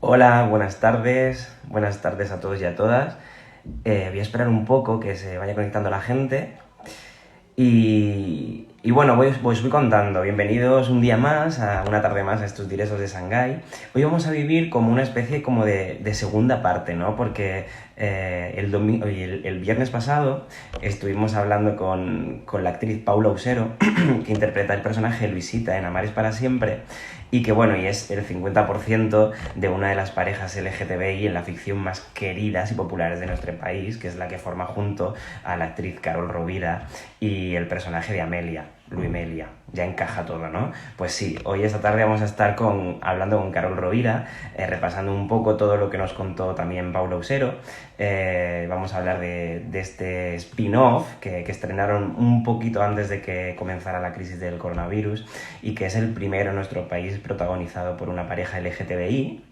Hola, buenas tardes a todos y a todas. Voy a esperar un poco que se vaya conectando la gente y bueno, os voy contando. Bienvenidos un día más, a una tarde más a estos directos de Shanghái. Hoy vamos a vivir como una especie como de segunda parte, ¿no? Porque el viernes pasado estuvimos hablando con la actriz Paula Usero, que interpreta el personaje Luisita en Amar es para siempre, y que bueno, y es el 50% de una de las parejas LGTBI en la ficción más queridas y populares de nuestro país, que es la que forma junto a la actriz Carol Rovira y el personaje de Amelia, Luimelia. Ya encaja todo, ¿no? Pues sí, hoy esta tarde vamos a estar hablando con Carol Rovira, repasando un poco todo lo que nos contó también Paula Usero. Vamos a hablar de este spin-off que estrenaron un poquito antes de que comenzara la crisis del coronavirus y que es el primero en nuestro país protagonizado por una pareja LGTBI.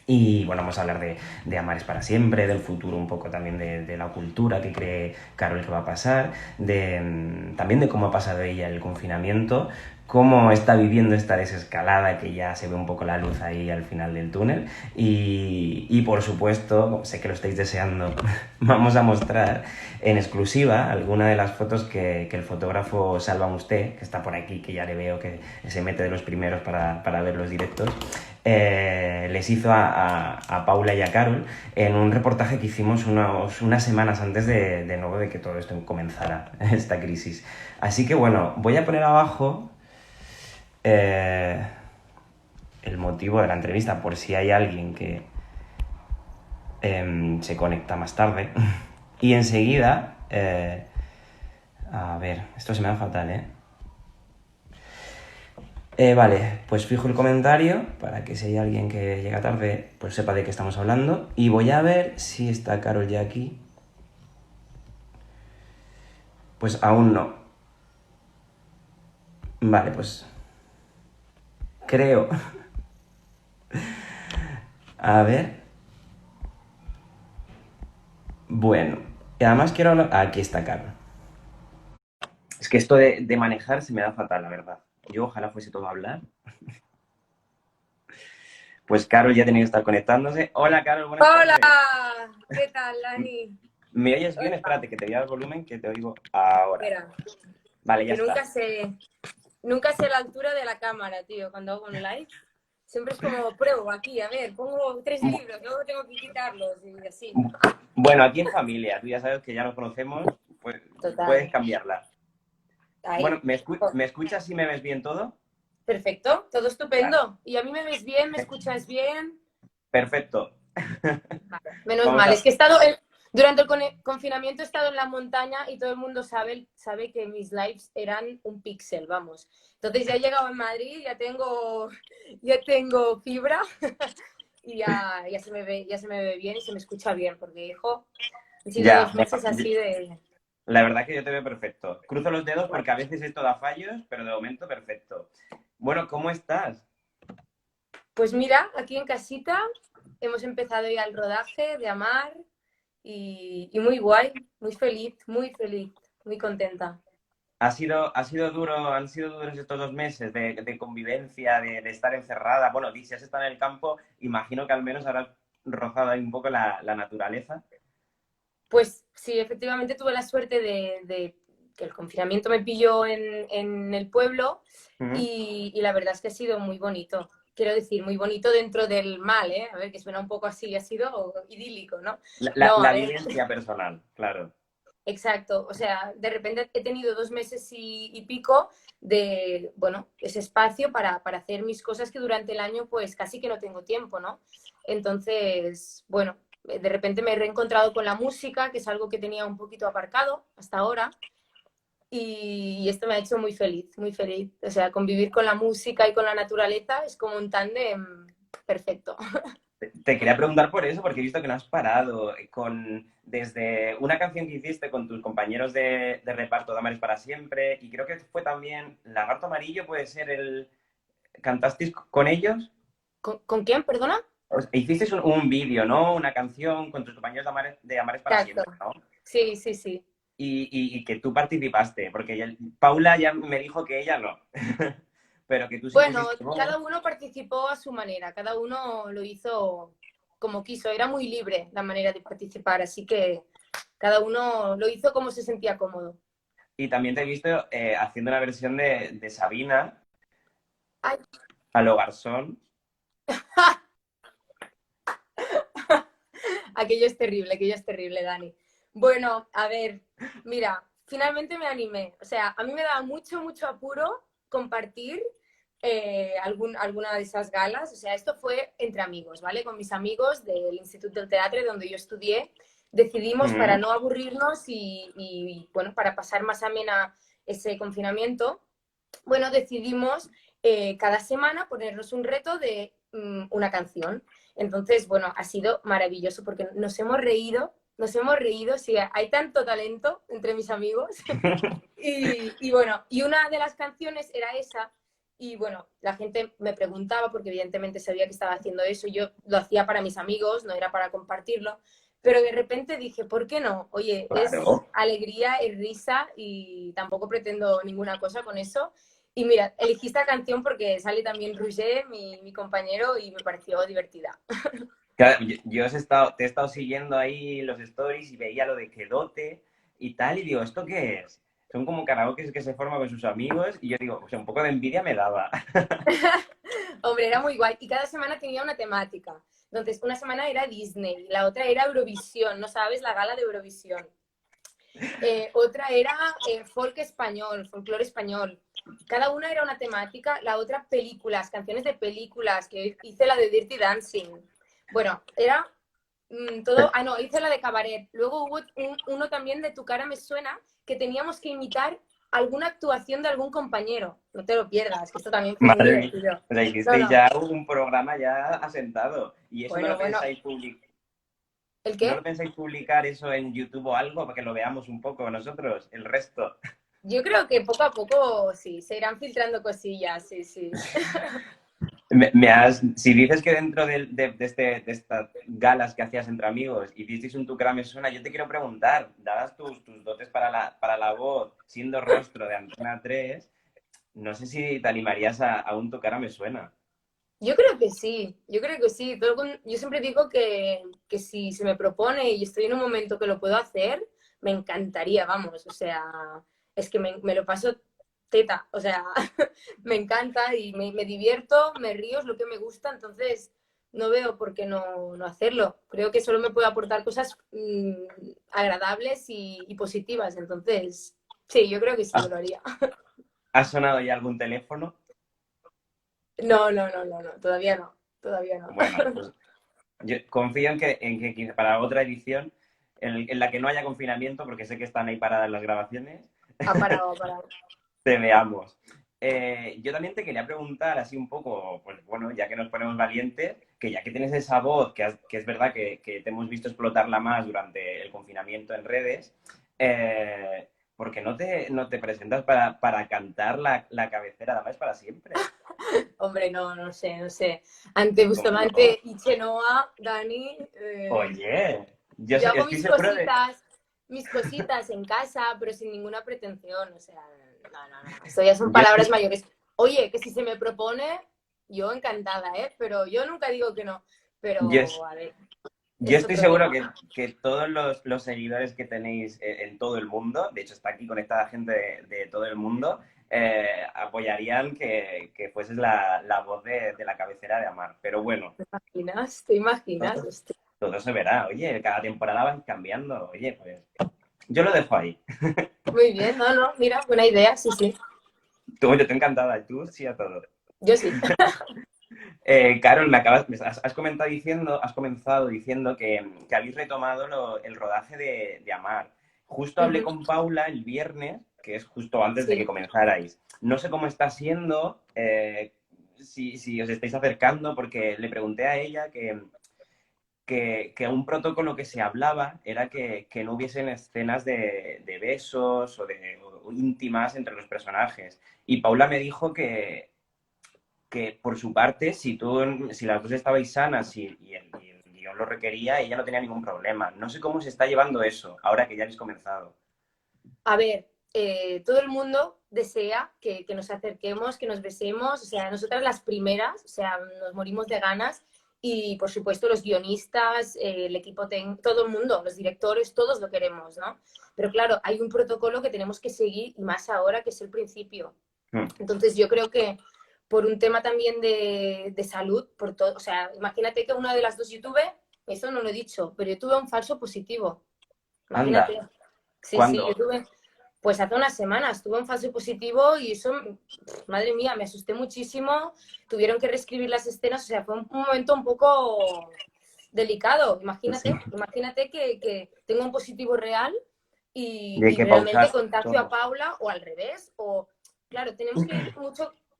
Y bueno, vamos a hablar de Amar es para siempre, del futuro un poco también de la cultura que cree Carol que va a pasar, también de cómo ha pasado ella el confinamiento, cómo está viviendo esta desescalada, que ya se ve un poco la luz ahí al final del túnel. Y por supuesto, sé que lo estáis deseando, vamos a mostrar en exclusiva alguna de las fotos que el fotógrafo Salva Musté, que está por aquí, que ya le veo que se mete de los primeros para ver los directos, les hizo a Paula y a Carol en un reportaje que hicimos unas semanas antes de nuevo de que todo esto comenzara, esta crisis. Así que bueno, voy a poner abajo eh, el motivo de la entrevista por si hay alguien que se conecta más tarde. Y enseguida, a ver, esto se me da fatal, ¿eh? Vale, pues fijo el comentario para que si hay alguien que llega tarde, pues sepa de qué estamos hablando. Y voy a ver si está Carol ya aquí. Pues aún no. Vale, pues creo. A ver. Bueno. Y además quiero hablar. Aquí está Carol. Es que esto de manejar se me da fatal, la verdad. Yo ojalá fuese todo a hablar. Pues Carol ya tenía que estar conectándose. Hola Carol, buenas Hola, tardes. ¿qué tal, Dani? ¿Me oyes bien? Hola. Espérate, que te voy a dar el volumen, que te oigo ahora. Mira, Vale, ya que está. nunca sé la altura de la cámara, tío, cuando hago un live. Siempre es como pruebo aquí, a ver, pongo 3 libros, luego tengo que quitarlos y así. Bueno, aquí en familia, tú ya sabes que ya nos conocemos, pues puedes Total. cambiarla. Bueno, Ahí. ¿me escuchas y me ves bien todo? Perfecto, todo Vale, estupendo. ¿Y a mí me ves bien? ¿Me escuchas bien? perfecto. Vale, menos Vamos mal. Es a... que durante el confinamiento he estado en la montaña y todo el mundo sabe que mis lives eran un píxel, vamos. Entonces ya he llegado a Madrid, ya tengo fibra y ya se me ve bien y se me escucha bien, porque, hijo, han sido Ya, 2 meses así de... la verdad que yo te veo perfecto. Cruzo los dedos porque a veces esto da fallos, pero de momento perfecto. Bueno, ¿cómo estás? Pues mira, aquí en casita hemos empezado ya el rodaje de Amar y muy guay, muy feliz, muy contenta. Ha sido duro, han sido duros estos 2 meses de convivencia, de estar encerrada. Bueno, si has estado en el campo, imagino que al menos habrás rozado ahí un poco la naturaleza. Pues sí, efectivamente tuve la suerte de que el confinamiento me pilló en el pueblo Ujú. y la verdad es que ha sido muy bonito. Quiero decir, muy bonito dentro del mal, ¿eh? A ver, que suena un poco así, ha sido idílico, ¿no? La, la- No, a la ver, vivencia personal, claro. exacto. O sea, de repente he tenido 2 meses y pico de, bueno, ese espacio para hacer mis cosas que durante el año pues casi que no tengo tiempo, ¿no? Entonces, bueno, de repente me he reencontrado con la música, que es algo que tenía un poquito aparcado hasta ahora, y esto me ha hecho muy feliz, muy feliz. O sea, convivir con la música y con la naturaleza es como un tándem perfecto. Te quería preguntar por eso, porque he visto que no has parado desde una canción que hiciste con tus compañeros de reparto de Amares para siempre, y creo que fue también Lagarto Amarillo, puede ser ¿Cantasteis con ellos? ¿Con quién, perdona? Hicisteis un vídeo, ¿no? Una canción con tus compañeros de Amares para Exacto. siempre, ¿no? Sí, sí, sí. Y que tú participaste, porque Paula ya me dijo que ella no. pero que tú sí Bueno, pusiste voz. cada uno participó a su manera, cada uno lo hizo como quiso, era muy libre la manera de participar, así que cada uno lo hizo como se sentía cómodo. Y también te he visto haciendo una versión de Sabina Ay, a lo Garzón. aquello es terrible, Dani. Bueno, a ver, mira, finalmente me animé. O sea, a mí me daba mucho, mucho apuro compartir alguna de esas galas. O sea, esto fue entre amigos, ¿vale? Con mis amigos del Instituto del Teatro donde yo estudié, decidimos para Mm. no aburrirnos bueno, para pasar más amena ese confinamiento, bueno, decidimos cada semana ponernos un reto de una canción. Entonces, bueno, ha sido maravilloso porque nos hemos reído, sí, hay tanto talento entre mis amigos. Y bueno, y una de las canciones era esa. Y bueno, la gente me preguntaba, porque evidentemente sabía que estaba haciendo eso, yo lo hacía para mis amigos, no era para compartirlo, pero de repente dije, ¿por qué no? Oye, es Claro. alegría, es risa y tampoco pretendo ninguna cosa con eso. Y mira, elegí esta canción porque sale también Roger, mi compañero, y me pareció divertida. Claro, yo te he estado siguiendo ahí los stories y veía lo de Quedote y tal, y digo, ¿esto qué es? Son como karaokes que se forman con sus amigos y yo digo, o sea, un poco de envidia me daba. Hombre, era muy guay. Y cada semana tenía una temática. Entonces, una semana era Disney, la otra era Eurovisión, ¿no sabes? La gala de Eurovisión. Otra era folk español, folclore español. Cada una era una temática, la otra películas, canciones de películas, que hice la de Dirty Dancing. Bueno, era todo. Ah, no, hice la de Cabaret. Luego hubo uno también de Tu cara me suena, que teníamos que imitar alguna actuación de algún compañero. No te lo pierdas, que esto también fue muy Madre mía, divertido. o sea, No, hicisteis no. ya un programa ya asentado. ¿Y eso no Bueno, lo bueno. pensáis publicar? ¿El ¿No lo qué? pensáis publicar eso en YouTube o algo para que lo veamos un poco nosotros, el resto? Yo creo que poco a poco sí, se irán filtrando cosillas, sí, sí. Si dices que dentro de estas galas que hacías entre amigos hicisteis un Tu cara me suena, yo te quiero preguntar, dadas tus dotes para la voz, siendo rostro de Antena 3, no sé si te animarías a un Tu cara me suena. Yo creo que sí, yo creo que sí. Yo siempre digo que si se me propone y estoy en un momento que lo puedo hacer, me encantaría, vamos. O sea, es que me lo paso teta, o sea, me encanta y me divierto, me río, es lo que me gusta, entonces no veo por qué no hacerlo. Creo que solo me puede aportar cosas agradables y positivas, entonces sí, yo creo que sí que ¿Ha, lo haría. ha sonado ya algún teléfono? No, no, no, no, no, todavía no, todavía no. Bueno, pues yo confío en que quizá para otra edición, en la que no haya confinamiento, porque sé que están ahí paradas las grabaciones, Ha parado, ha parado. te veamos. Yo también te quería preguntar así un poco, pues bueno, ya que nos ponemos valientes, que ya que tienes esa voz, que es verdad que te hemos visto explotarla más durante el confinamiento en redes, ¿por qué no te presentas para cantar la cabecera de Amar para siempre? Hombre, no, no sé, no sé. Ante ¿Cómo no? Bustamante y Chenoa, Dani, Oye, yo hago estoy seguro de... mis cositas en casa, pero sin ninguna pretensión. O sea, no, no, no. Esto ya son Yo palabras estoy, mayores. Oye, que si se me propone, yo encantada, ¿eh? Pero yo nunca digo que no. yo, Pero, a ver, Yo es estoy otro seguro tema. que todos los seguidores que tenéis en todo el mundo, de hecho está aquí conectada gente de todo el mundo, apoyarían que fueses la voz de la cabecera de Amar. Pero bueno, ¿Te imaginas? ¿Te imaginas? todo, Hostia. todo se verá. Oye, cada temporada van cambiando. Oye, pues yo lo dejo ahí. Muy bien, no, no, mira, buena idea, sí, sí. Tú, yo te encantada, y tú sí a todo. Yo sí. Carol, has comenzado diciendo que habéis retomado el rodaje de Amar. Justo hablé Ujú. con Paula el viernes, que es justo antes de que Sí. comenzarais. No sé cómo está siendo, si os estáis acercando, porque le pregunté a ella que un protocolo que se hablaba era que no hubiesen escenas de besos o íntimas entre los personajes. Y Paula me dijo que por su parte, si las dos estabais sanas y el guión lo requería, ella no tenía ningún problema. No sé cómo se está llevando eso, ahora que ya habéis comenzado. A ver, todo el mundo desea que nos acerquemos, que nos besemos, o sea, nosotras las primeras, o sea, nos morimos de ganas y, por supuesto, los guionistas, el equipo técnico, todo el mundo, los directores, todos lo queremos, ¿no? Pero claro, hay un protocolo que tenemos que seguir y más ahora que es el principio. Entonces yo creo que por un tema también de salud, por todo, o sea, imagínate que una de las dos youtubers, eso no lo he dicho, pero yo tuve un falso positivo. Imagínate. Anda, Sí, sí, yo ¿cuándo? tuve, pues hace unas semanas tuve un falso positivo y eso, madre mía, me asusté muchísimo. Tuvieron que reescribir las escenas, o sea, fue un momento un poco delicado. Sí, Imagínate que tengo un positivo real y hay y que realmente pausar contagio a todo. Paula o al revés. O, claro, tenemos que ir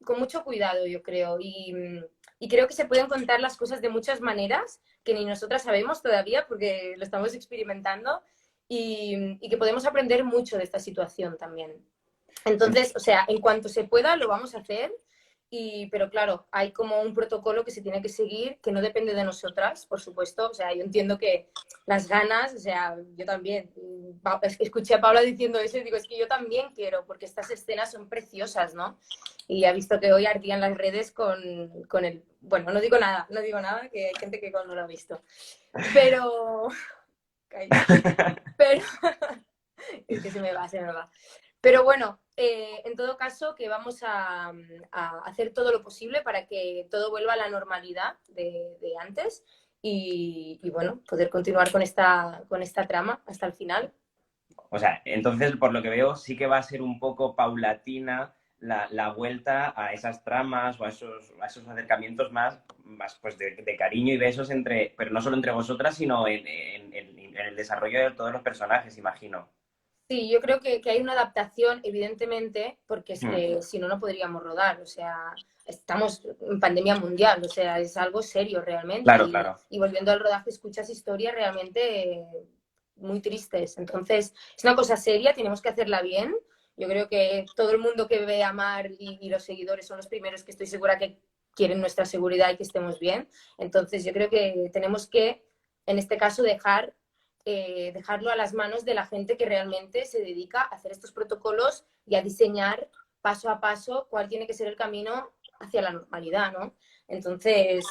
con mucho cuidado, yo creo. Y creo que se pueden contar las cosas de muchas maneras que ni nosotras sabemos todavía porque lo estamos experimentando y que podemos aprender mucho de esta situación también. Entonces, o sea, en cuanto se pueda, lo vamos a hacer. Pero claro, hay como un protocolo que se tiene que seguir, que no depende de nosotras, por supuesto. O sea, yo entiendo que las ganas, o sea, yo también. Escuché a Paula diciendo eso y digo, es que yo también quiero, porque estas escenas son preciosas, ¿no? Y ha visto que hoy ardían las redes con el... Bueno, no digo nada, que hay gente que no lo ha visto. Pero... Pero... es que se me va. Pero bueno, en todo caso, que vamos a hacer todo lo posible para que todo vuelva a la normalidad de antes y bueno, poder continuar con esta trama hasta el final. O sea, entonces, por lo que veo, sí que va a ser un poco paulatina la vuelta a esas tramas o a esos acercamientos más pues de cariño y besos entre, pero no solo entre vosotras, sino en el desarrollo de todos los personajes, imagino. Sí, yo creo que hay una adaptación, evidentemente, porque es Hmm. que si no, no podríamos rodar. O sea, estamos en pandemia mundial, o sea, es algo serio realmente. Claro, Y, claro. y volviendo al rodaje, escuchas historias realmente muy tristes. Entonces, es una cosa seria, tenemos que hacerla bien. Yo creo que todo el mundo que ve a Mar y los seguidores son los primeros que estoy segura que quieren nuestra seguridad y que estemos bien. Entonces, yo creo que tenemos que, en este caso, dejarlo a las manos de la gente que realmente se dedica a hacer estos protocolos y a diseñar paso a paso cuál tiene que ser el camino hacia la normalidad, ¿no? Entonces,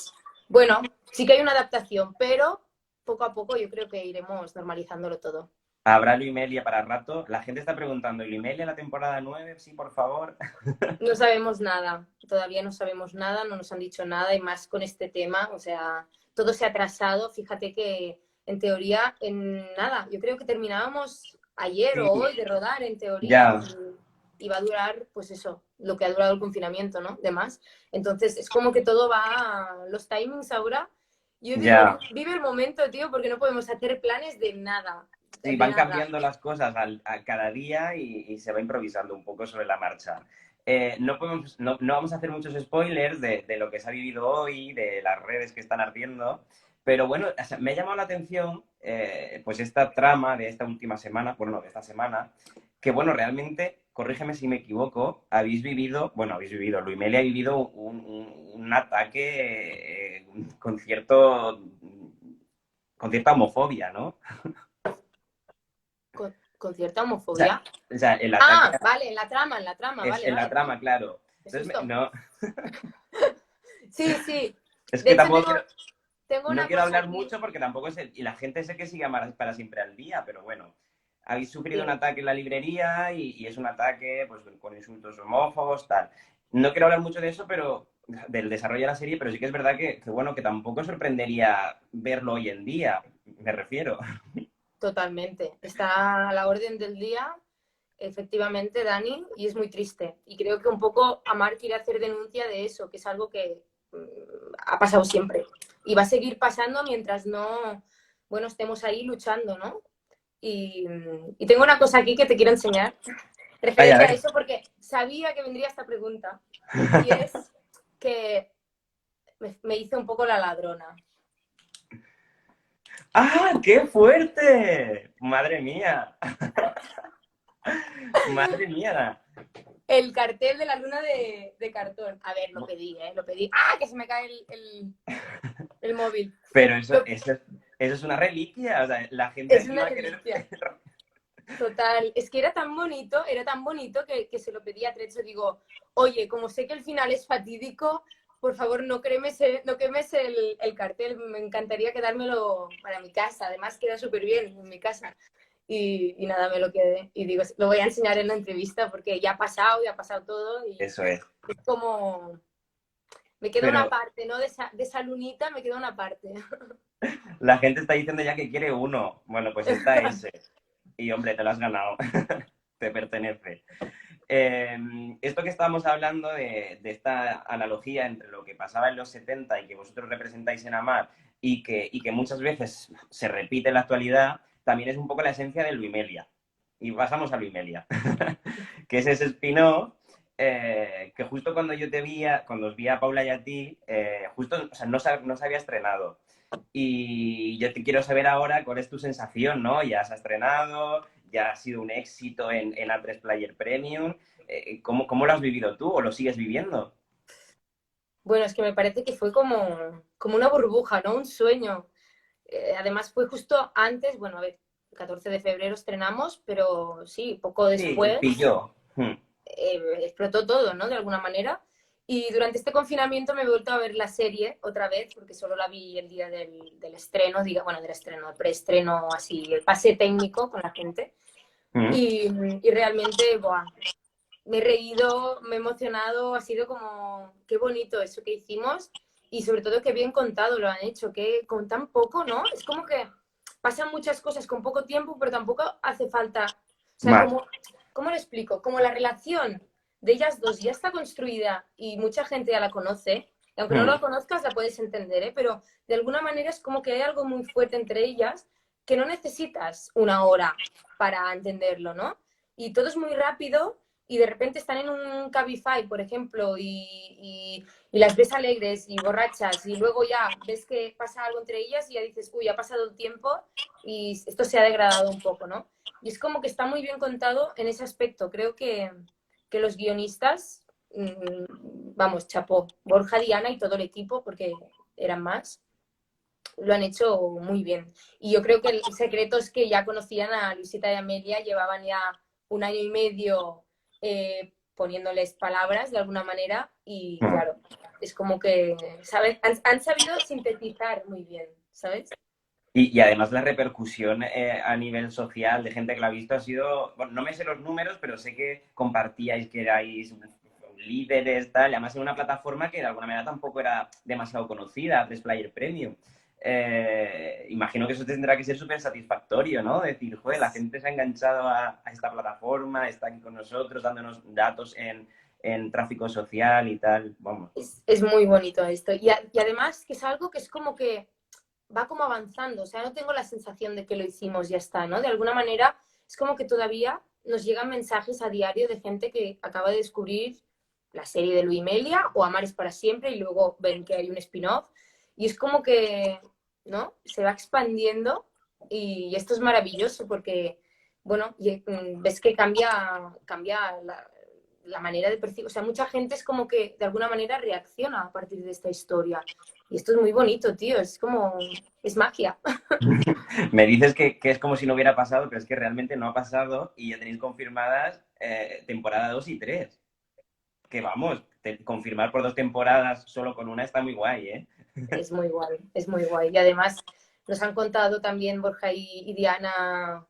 bueno, sí que hay una adaptación, pero poco a poco yo creo que iremos normalizándolo todo. ¿Habrá Luimelia para rato? La gente está preguntando, ¿Luimelia la temporada 9? Sí, por favor. No sabemos nada, todavía no sabemos nada, no nos han dicho nada y más con este tema, o sea, todo se ha atrasado. Fíjate que en teoría, en nada, yo creo que terminábamos ayer o Sí, hoy de rodar en teoría ya, y va a durar, pues eso, lo que ha durado el confinamiento, ¿no? De más. Entonces, es como que todo va, los timings ahora, yo digo, ya. vive el momento, tío, porque no podemos hacer planes de nada, Sí, de van nada. cambiando las cosas a cada día y se va improvisando un poco sobre la marcha. No vamos a hacer muchos spoilers de lo que se ha vivido hoy, de las redes que están ardiendo, pero bueno, o sea, me ha llamado la atención pues esta trama de esta última semana, bueno, de esta semana, que bueno, realmente, corrígeme si me equivoco, Luimelia ha vivido un ataque con cierta homofobia, ¿no? Con cierta O sea, homofobia. o sea, el ataque Ah, vale, en la trama, es vale, en la vale. trama, claro. Qué Entonces, susto. no, Sí, sí. es De que hecho, tampoco tengo no una quiero cosa hablar aquí. mucho porque tampoco es y la gente sé que sigue para siempre al día, pero bueno, habéis sufrido un Sí, ataque en la librería y es un ataque pues con insultos homófobos, tal. No quiero hablar mucho de eso, pero del desarrollo de la serie, pero sí que es verdad que bueno, que tampoco sorprendería verlo hoy en día, me refiero. totalmente. Está a la orden del día, efectivamente, Dani, y es muy triste. Y creo que un poco Amar quiere hacer denuncia de eso, que es algo que ha pasado siempre. Y va a seguir pasando mientras no, bueno, estemos ahí luchando, ¿no? Y tengo una cosa aquí que te quiero enseñar Ay, a referente a ver. eso, porque sabía que vendría esta pregunta. Y es que me hice un poco la ladrona. ¡Ah, qué fuerte! Madre mía, madre mía. El cartel de la luna de cartón. A ver, lo pedí, ¿eh? Lo pedí. ¡Ah! Que se me cae el móvil. Pero Lo- eso es una reliquia, o sea, la gente es aquí una va a querer... reliquia. Total, es que era tan bonito que se lo pedí a Trecho. Digo, oye, como sé que el final es fatídico, por favor no quemes el cartel, me encantaría quedármelo para mi casa, además queda súper bien en mi casa. Y nada, me lo quedé. Y digo, lo voy a enseñar en la entrevista porque ya ha pasado todo y Eso es. es como, me queda una Pero parte, ¿no? De esa lunita me queda una parte. la gente está diciendo ya que quiere uno. Bueno, pues está ese. Y hombre, te lo has ganado. Te pertenece. Esto que estábamos hablando de esta analogía entre lo que pasaba en los 70 y que vosotros representáis en Amar y que muchas veces se repite en la actualidad, también es un poco la esencia de Luimelia. Y pasamos a Luimelia, que es ese spin-off que justo cuando yo te vi, cuando os vi a Paula y a ti, justo, o sea, no se había estrenado. Y yo te quiero saber ahora cuál es tu sensación, ¿no? Ya se ha estrenado, ya ha sido un éxito en A3 Player Premium. ¿Cómo lo has vivido tú o lo sigues viviendo? Bueno, es que me parece que fue como una burbuja, ¿no? Un sueño. Además fue justo antes, bueno, a ver, el 14 de febrero estrenamos, pero sí, poco Sí, después pilló. explotó todo, ¿no? De alguna manera. Y durante este confinamiento me he vuelto a ver la serie otra vez, porque solo la vi el día del estreno, bueno, del estreno, el preestreno, así, el pase técnico con la gente. Y realmente, buah, me he reído, me he emocionado, ha sido como, qué bonito eso que hicimos y sobre todo qué bien contado lo han hecho, que con tan poco, ¿no? Es como que pasan muchas cosas con poco tiempo, pero tampoco hace falta, o sea, Más. como, ¿cómo lo explico? Como la relación de ellas dos ya está construida y mucha gente ya la conoce, y aunque no la conozcas la puedes entender, ¿eh? Pero de alguna manera es como que hay algo muy fuerte entre ellas que no necesitas una hora para entenderlo, ¿no? Y todo es muy rápido y de repente están en un Cabify, por ejemplo, y las ves alegres y borrachas y luego ya ves que pasa algo entre ellas y ya dices, uy, ha pasado el tiempo y esto se ha degradado un poco, ¿no? Y es como que está muy bien contado en ese aspecto. Creo que los guionistas, vamos, chapó, Borja, Diana y todo el equipo, porque eran más, lo han hecho muy bien. Y yo creo que el secreto es que ya conocían a Luisita y Amelia, llevaban ya un año y medio poniéndoles palabras de alguna manera y claro, es como que ¿sabes? Han sabido sintetizar muy bien, ¿sabes? Y además la repercusión a nivel social de gente que la ha visto ha sido, bueno, no me sé los números, pero sé que compartíais que erais líderes, tal, y además en una plataforma que de alguna manera tampoco era demasiado conocida, Player Premium. Imagino que eso tendrá que ser súper satisfactorio, ¿no? Decir, joder, la gente se ha enganchado a esta plataforma, está aquí con nosotros, dándonos datos en tráfico social y tal, vamos. Es muy bonito esto. Y además que es algo que es como que va como avanzando, o sea, no tengo la sensación de que lo hicimos, ya está, ¿no? De alguna manera es como que todavía nos llegan mensajes a diario de gente que acaba de descubrir la serie de Luimelia o Amar es para siempre y luego ven que hay un spin-off y es como que, ¿no? Se va expandiendo y esto es maravilloso porque, bueno, ves que cambia la manera de percibir, o sea, mucha gente es como que de alguna manera reacciona a partir de esta historia. Y esto es muy bonito, tío, es como, es magia. Me dices que es como si no hubiera pasado, pero es que realmente no ha pasado y ya tenéis confirmadas temporada 2 y 3. Que vamos, confirmar por 2 temporadas solo con una está muy guay, ¿eh? Es muy guay, es muy guay. Y además nos han contado también Borja y Diana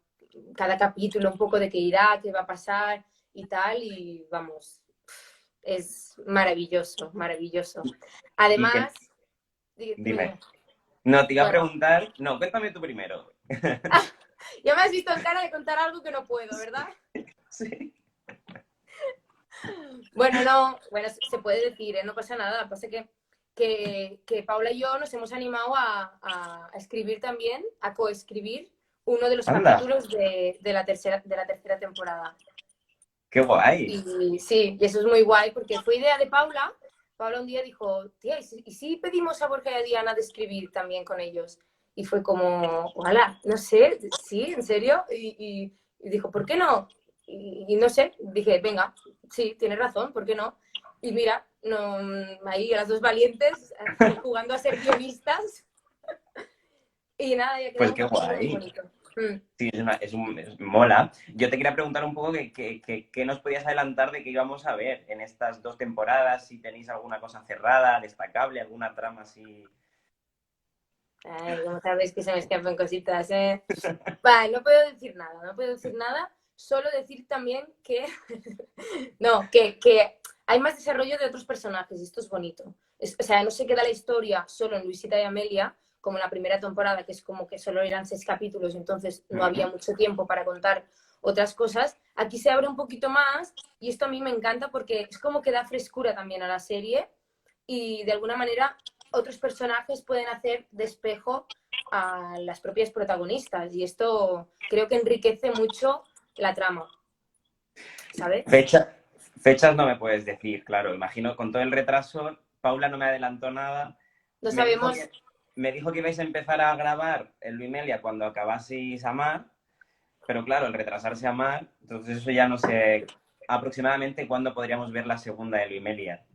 cada capítulo un poco de qué irá, qué va a pasar y tal, y vamos, es maravilloso, maravilloso. Y que, Además, dime, dime. dime. No, te iba a Bueno, preguntar. No, cuéntame tú primero. ya me has visto en cara de contar algo que no puedo, ¿verdad? Sí. Bueno, no, bueno, se puede decir, ¿eh? No pasa nada. Pasa que Paula y yo nos hemos animado a escribir también, a coescribir uno de los Anda, capítulos de la tercera temporada. qué guay. Y sí, y eso es muy guay porque fue idea de Paula. Paula un día dijo, tía, ¿y si pedimos a Borja y a Diana de escribir también con ellos? Y fue como, hola, no sé, sí, ¿en serio? Y dijo, ¿por qué no? Y no sé, dije, venga, sí, tienes razón, ¿por qué no? Y mira, no, ahí las dos valientes jugando a ser guionistas y nada, ya queda Pues un qué capítulo muy guay. bonito. Mm. Sí, mola. Yo te quería preguntar un poco qué nos podías adelantar de qué íbamos a ver en estas 2 temporadas, si tenéis alguna cosa cerrada, destacable, alguna trama así. Ay, como sabes que se me escapan cositas, ¿eh? Vale, no puedo decir nada, no puedo decir nada. Solo decir también que, no, que hay más desarrollo de otros personajes y esto es bonito. O sea, no se queda la historia solo en Luisita y Amelia, como en la primera temporada, que es como que solo eran 6 capítulos, entonces no había mucho tiempo para contar otras cosas. Aquí se abre un poquito más y esto a mí me encanta porque es como que da frescura también a la serie y de alguna manera otros personajes pueden hacer de espejo a las propias protagonistas y esto creo que enriquece mucho la trama, ¿sabes? Fecha, fechas no me puedes decir, claro. Imagino con todo el retraso, Paula no me adelantó nada. No Me dijo sabemos, que, me dijo que ibais a empezar a grabar el Luimelia cuando acabaseis Amar, pero claro, el retrasarse a Amar, entonces eso ya no sé aproximadamente cuándo podríamos ver la segunda de Luimelia.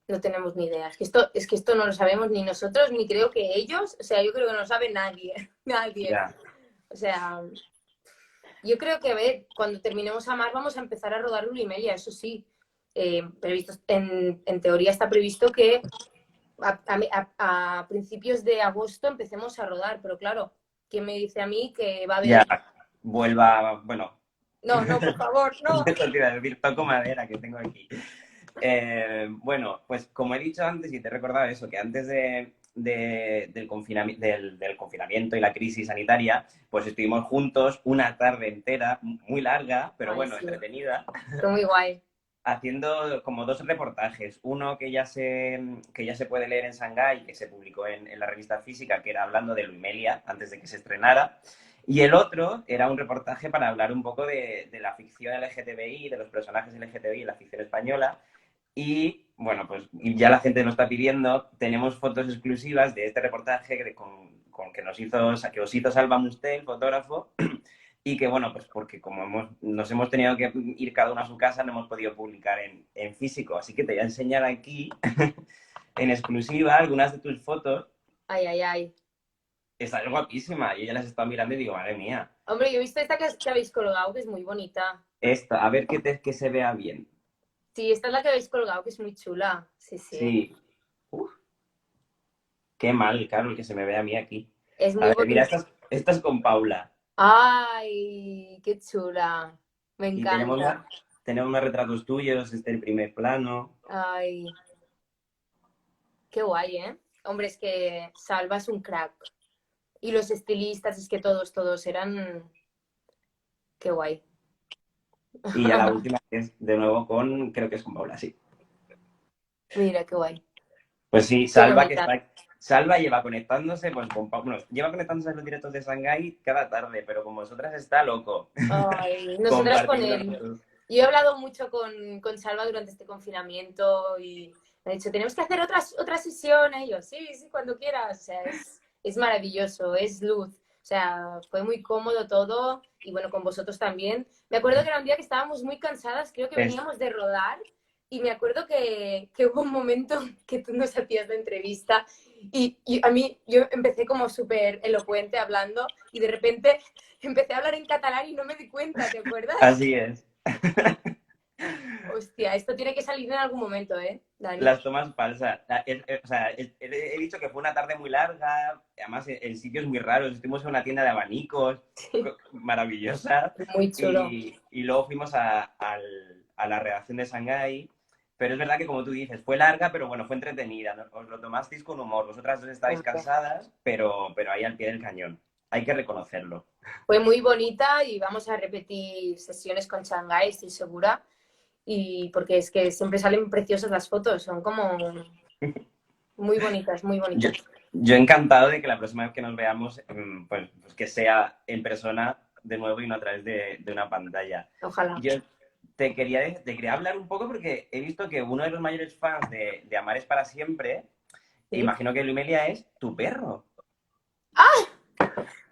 no tenemos ni idea. Es que esto no lo sabemos ni nosotros, ni creo que ellos, o sea, yo creo que no lo sabe nadie, nadie. Ya. O sea, yo creo que, a ver, cuando terminemos Amar vamos a empezar a rodar Lulimelia, eso sí. Previsto, en teoría está previsto que a principios de agosto empecemos a rodar, pero claro, ¿quién me dice a mí que va a Ya, haber... vuelva, bueno, No, no, por favor, no. eso te iba a decir, toco madera que tengo aquí. Bueno, pues como he dicho antes y te he recordado eso, que antes del confinamiento y la crisis sanitaria, pues estuvimos juntos una tarde entera, muy larga, pero Ay, bueno, sí, entretenida, fue muy guay. haciendo como 2 reportajes. Uno que ya se puede leer en Shanghái, que se publicó en la revista Física, que era hablando de Luimelia antes de que se estrenara. Y el otro era un reportaje para hablar un poco de la ficción LGTBI, de los personajes LGTBI en la ficción española. Y bueno, pues ya la gente nos está pidiendo, tenemos fotos exclusivas de este reportaje con que os hizo Salva Mustel, el fotógrafo, y que bueno, pues porque como nos hemos tenido que ir cada uno a su casa, no hemos podido publicar en físico. Así que te voy a enseñar aquí, en exclusiva, algunas de tus fotos. Ay, ay, ay. Están guapísima. Yo ya las he estado mirando y digo, madre mía, Hombre, yo he visto esta que habéis colgado, que es muy bonita. esta, a ver que se vea bien. Sí, esta es la que habéis colgado, que es muy chula. Sí, sí. Sí. Uf, qué mal, Carol, que se me vea a mí aquí. Es A muy ver, mira, bonita. esta es con Paula. Ay, qué chula. Me Y tenemos, encanta. tenemos más retratos tuyos, este el primer plano. Ay, qué guay, ¿eh? Hombre, es que Salva es un crack. Y los estilistas, es que todos eran... Qué guay. Y ya la última que es de nuevo creo que es con Paula, sí. Mira, qué guay. Pues sí, Qué Salva que bonita. está. Salva lleva conectándose, pues con Paula. Bueno, lleva conectándose a los directos de Shanghái cada tarde, pero con vosotras está loco. Ay, nosotras con Compartiendo él. fotos. Yo he hablado mucho con Salva durante este confinamiento y me ha dicho, tenemos que hacer otras sesiones. Y yo, sí, sí, cuando quieras. O sea, es maravilloso, es luz. O sea, fue muy cómodo todo y bueno, con vosotros también. Me acuerdo que era un día que estábamos muy cansadas, creo que Es, veníamos de rodar y me acuerdo que hubo un momento que tú nos hacías la entrevista y a mí yo empecé como súper elocuente hablando y de repente empecé a hablar en catalán y no me di cuenta, ¿te acuerdas? así es. Hostia, esto tiene que salir en algún momento, ¿eh, Dani? Las tomas falsas. O sea, he dicho que fue una tarde muy larga, además en sitios muy raros. Estuvimos en una tienda de abanicos Sí, maravillosa muy chulo. y luego fuimos a la redacción de Shanghái. Pero es verdad que, como tú dices, fue larga, pero bueno, fue entretenida. Os lo tomasteis con humor. Vosotras dos estáis Hombre. cansadas, pero ahí al pie del cañón. Hay que reconocerlo. Fue muy bonita y vamos a repetir sesiones con Shanghái, estoy segura. Y porque es que siempre salen preciosas las fotos, son como muy bonitas, muy Yo, bonitas. yo encantado de que la próxima vez que nos veamos, pues que sea en persona de nuevo y no a través de una pantalla. Ojalá. Yo te quería hablar un poco porque he visto que uno de los mayores fans de Amar es para siempre, ¿Sí? imagino que Lumelia es tu perro.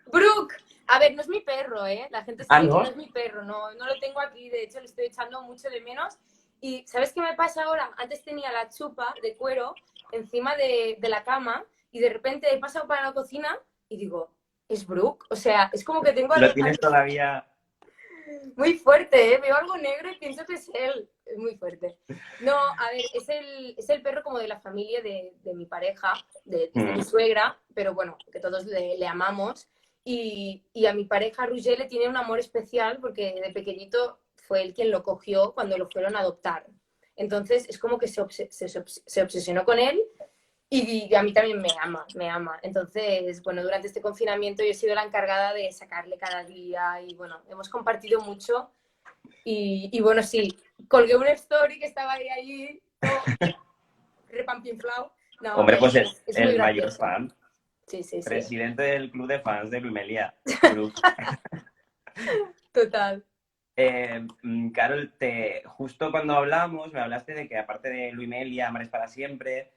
Brooke, a ver, no es mi perro, ¿eh? La gente Ah, sabe que no ¿no? es mi perro, no, no lo tengo aquí, de hecho le estoy echando mucho de menos. Y ¿sabes qué me pasa ahora? Antes tenía la chupa de cuero encima de la cama y de repente he pasado para la cocina y digo, es Brooke. O sea, es como que tengo Lo tienes todavía... muy fuerte, ¿eh? Veo algo negro y pienso que es él. Es muy fuerte. No, a ver, es el perro como de la familia de mi pareja, de mi Mm. suegra, pero bueno, que todos le amamos. Y a mi pareja, Roger, le tiene un amor especial porque de pequeñito fue él quien lo cogió cuando lo fueron a adoptar. Entonces es como que se obsesionó con él y a mí también me ama, me ama. Entonces, bueno, durante este confinamiento yo he sido la encargada de sacarle cada día y bueno, hemos compartido mucho y bueno, sí, colgué una story que estaba ahí todo repampinflado. No, Hombre, pero pues es muy el mayor gracioso. fan, Sí, sí, sí, presidente del club de fans de Luimelia, Brooke. total. Carol, justo cuando hablamos, me hablaste de que aparte de Luimelia, Amar es para siempre,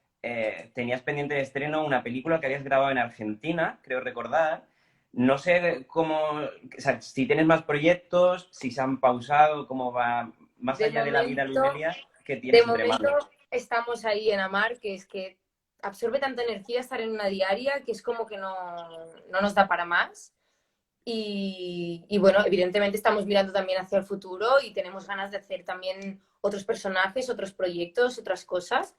tenías pendiente de estreno una película que habías grabado en Argentina, creo recordar. No sé cómo, o sea, si tienes más proyectos, si se han pausado, cómo va, más De allá de la vida momento, Luimelia, ¿qué de tienes entre momento manos? estamos ahí en Amar, que es que absorbe tanta energía estar en una diaria que es como que no nos da para más. Y bueno, evidentemente estamos mirando también hacia el futuro y tenemos ganas de hacer también otros personajes, otros proyectos, otras cosas.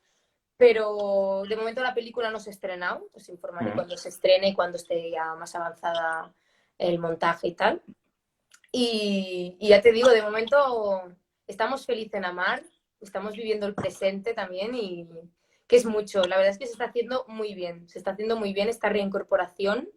Pero de momento la película no se ha estrenado, os informaré Mm. cuando se estrene y cuando esté ya más avanzada el montaje y tal. Y ya te digo, de momento estamos felices en Amar, estamos viviendo el presente también y que es mucho. La verdad es que se está haciendo muy bien, se está haciendo muy bien esta reincorporación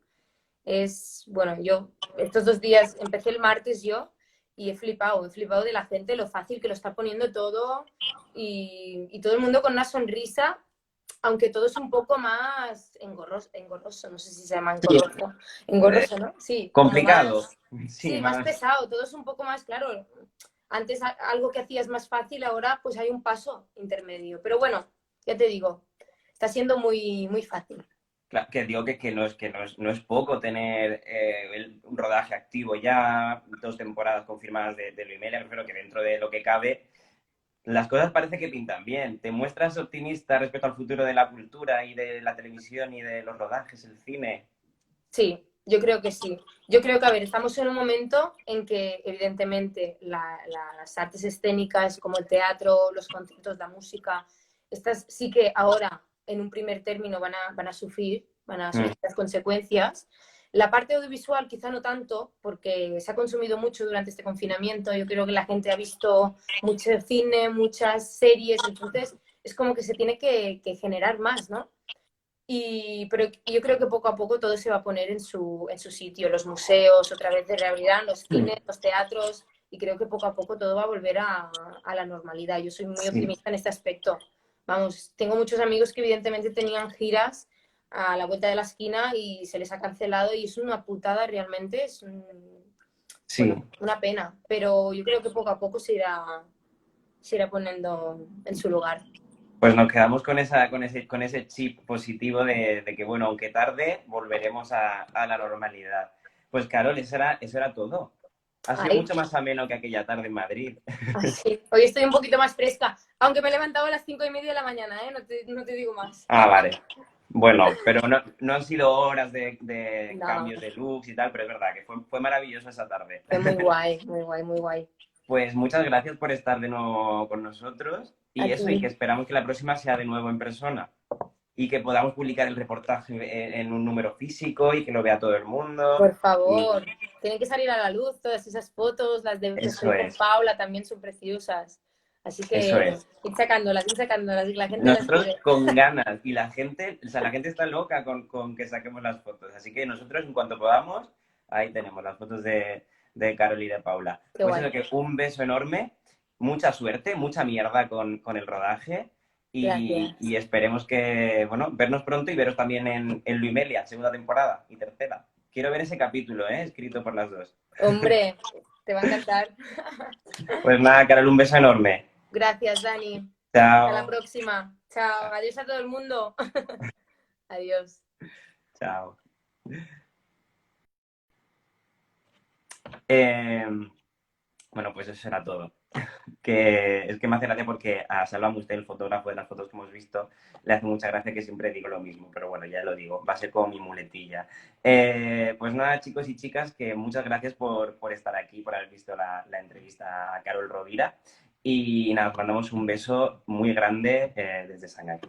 es, bueno, yo estos 2 días, empecé el martes yo y he flipado de la gente, lo fácil que lo está poniendo todo y todo el mundo con una sonrisa, aunque todo es un poco más engorroso, no sé si se llama Sí, engorroso, ¿no? Sí, como complicado. más, Sí, sí, más más. pesado, todo es un poco más claro. Antes algo que hacías más fácil, ahora pues hay un paso intermedio. Pero bueno, ya te digo, está siendo muy, muy fácil. Claro, que digo que no es poco tener un rodaje activo ya, 2 temporadas confirmadas de Luimelia, prefiero que dentro de lo que cabe, las cosas parece que pintan bien. ¿Te muestras optimista respecto al futuro de la cultura y de la televisión y de los rodajes, el cine? Sí, yo creo que sí. Yo creo que, a ver, estamos en un momento en que, evidentemente, las artes escénicas como el teatro, los conciertos, la música, estas sí que ahora, en un primer término, van a sufrir Mm, las consecuencias. La parte audiovisual quizá no tanto, porque se ha consumido mucho durante este confinamiento. Yo creo que la gente ha visto mucho cine, muchas series, entonces es como que se tiene que generar más, ¿no? Pero yo creo que poco a poco todo se va a poner en su sitio, los museos otra vez de reabrirán, los cines, mm, los teatros, y creo que poco a poco todo va a volver a la normalidad. Yo soy muy sí, optimista en este aspecto. Vamos, tengo muchos amigos que evidentemente tenían giras a la vuelta de la esquina y se les ha cancelado y es una putada realmente, sí. bueno, una pena, pero yo creo que poco a poco se irá poniendo en su lugar. Pues nos quedamos con ese chip positivo de que, bueno, aunque tarde, volveremos a la normalidad. Pues, Carol, eso era todo. Ha sido Ay, mucho más ameno que aquella tarde en Madrid. así. Hoy estoy un poquito más fresca, aunque me he levantado a las 5:30 de la mañana, ¿eh? No te digo más. Ah, vale. Bueno, pero no han sido horas de No, cambios de looks y tal, pero es verdad que fue maravilloso esa tarde. fue muy guay, muy guay, muy guay. Pues muchas gracias por estar de nuevo con nosotros A y ti, eso, y que esperamos que la próxima sea de nuevo en persona y que podamos publicar el reportaje en un número físico y que lo vea todo el mundo. por Y favor. Tienen que salir a la luz todas esas fotos, las de que eso estoy con es, Paula también son preciosas. Así eso que es. id sacándolas y que la gente las Nosotros mire. con ganas y la gente, o sea, la gente está loca con que saquemos las fotos. Así que nosotros, en cuanto podamos, ahí tenemos las fotos de Carol y de Paula. Qué Pues guay. eso, que un beso enorme, mucha suerte, mucha mierda con el rodaje y Gracias. esperemos que, bueno, vernos pronto y veros también en Luimelia, segunda temporada y tercera. Quiero ver ese capítulo, escrito por las dos. Hombre, te va a encantar. Pues nada, Carol, un beso enorme. Gracias, Dani. Hasta la Chao. próxima. Chao. Adiós a todo el mundo. Adiós. Chao. Eh, bueno, pues eso era todo. Que es que me hace gracia porque a Salva Mustel, el fotógrafo de las fotos que hemos visto, le hace mucha gracia que siempre digo lo mismo, pero bueno, ya lo digo, va a ser como mi muletilla. Pues nada, chicos y chicas, que muchas gracias por estar aquí, por haber visto la entrevista a Carol Rovira. Y nada, os mandamos un beso muy grande desde Shanghái.